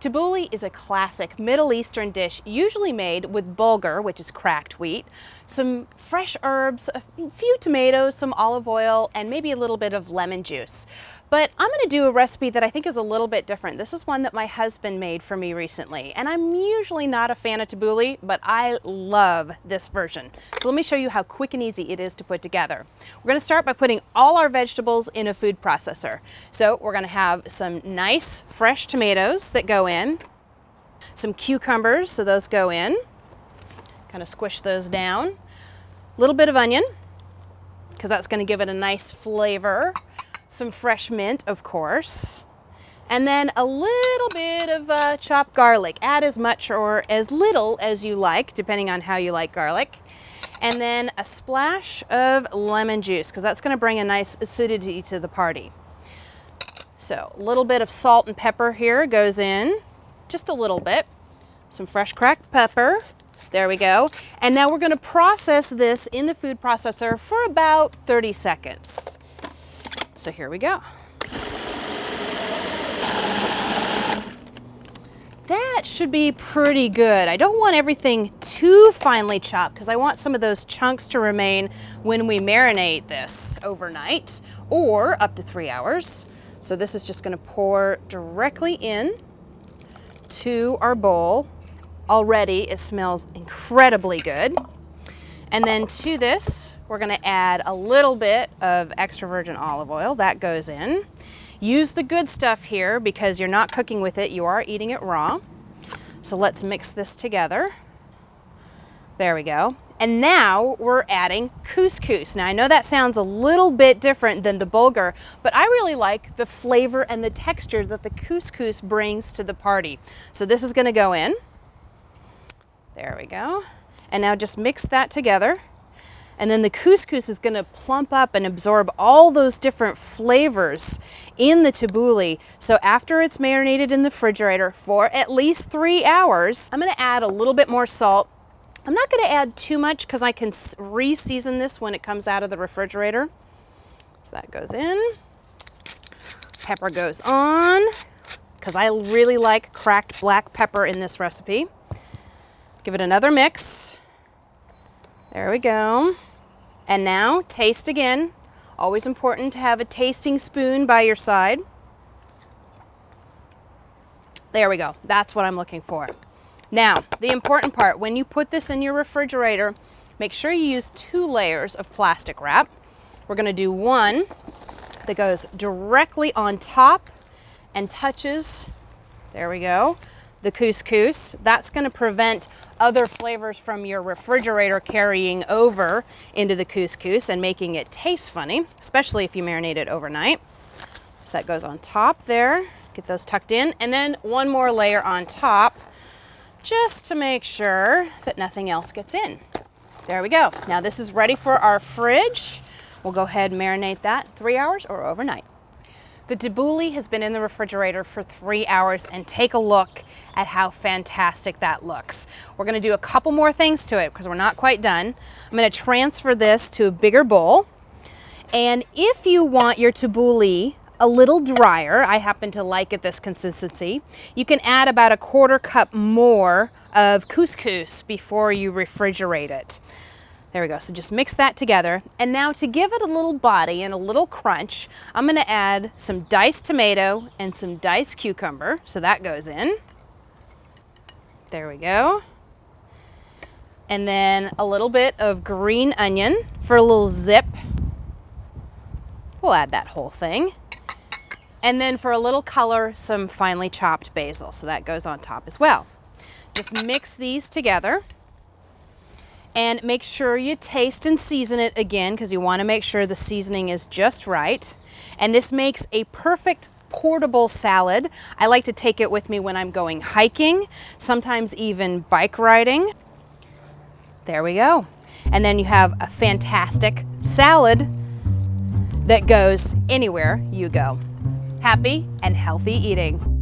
Tabouleh is a classic Middle Eastern dish usually made with bulgur, which is cracked wheat, some fresh herbs, a few tomatoes, some olive oil, and maybe a little bit of lemon juice. But I'm going to do a recipe that I think is a little bit different. This is one that my husband made for me recently, and I'm usually not a fan of tabouleh, but I love this version. So let me show you how quick and easy it is to put together. We're going to start by putting all our vegetables in a food processor. So we're going to have some nice fresh tomatoes that go in, some cucumbers, so those go in, kind of squish those down, a little bit of onion, because that's going to give it a nice flavor. Some fresh mint, of course, and then a little bit of chopped garlic. Add as much or as little as you like, depending on how you like garlic. And then a splash of lemon juice, because that's going to bring a nice acidity to the party. So a little bit of salt and pepper here goes in, just a little bit. Some fresh cracked pepper. There we go. And now we're going to process this in the food processor for about 30 seconds. So here we go. That should be pretty good. I don't want everything too finely chopped because I want some of those chunks to remain when we marinate this overnight or up to 3 hours. So this is just going to pour directly in to our bowl. Already it smells incredibly good. And then to this, we're going to add a little bit of extra virgin olive oil. That goes in. Use the good stuff here because you're not cooking with it, you are eating it raw. So let's mix this together. There we go. And now we're adding couscous. Now I know that sounds a little bit different than the bulgur, but I really like the flavor and the texture that the couscous brings to the party. So this is going to go in. There we go. And now just mix that together. And then the couscous is going to plump up and absorb all those different flavors in the tabouleh. So after it's marinated in the refrigerator for at least 3 hours, I'm going to add a little bit more salt. I'm not going to add too much because I can re-season this when it comes out of the refrigerator. So that goes in. Pepper goes on because I really like cracked black pepper in this recipe. Give it another mix. There we go. And now taste again. Always important to have a tasting spoon by your side. There we go. That's what I'm looking for. Now, the important part, when you put this in your refrigerator, make sure you use 2 layers of plastic wrap. We're going to do one that goes directly on top and touches, there we go, the couscous. That's going to prevent other flavors from your refrigerator carrying over into the couscous and making it taste funny, especially if you marinate it overnight. So that goes on top there. Get those tucked in. And then one more layer on top just to make sure that nothing else gets in. There we go. Now this is ready for our fridge. We'll go ahead and marinate that 3 hours or overnight. The tabouleh has been in the refrigerator for 3 hours, and take a look at how fantastic that looks. We're going to do a couple more things to it because we're not quite done. I'm going to transfer this to a bigger bowl. And if you want your tabouleh a little drier, I happen to like it this consistency, you can add about 1/4 cup more of couscous before you refrigerate it. There we go. So just mix that together. And now to give it a little body and a little crunch, I'm going to add some diced tomato and some diced cucumber. So that goes in. There we go. And then a little bit of green onion for a little zip. We'll add that whole thing. And then for a little color, some finely chopped basil. So that goes on top as well. Just mix these together. And make sure you taste and season it again because you want to make sure the seasoning is just right. And this makes a perfect portable salad. I like to take it with me when I'm going hiking, sometimes even bike riding. There we go. And then you have a fantastic salad that goes anywhere you go. Happy and healthy eating.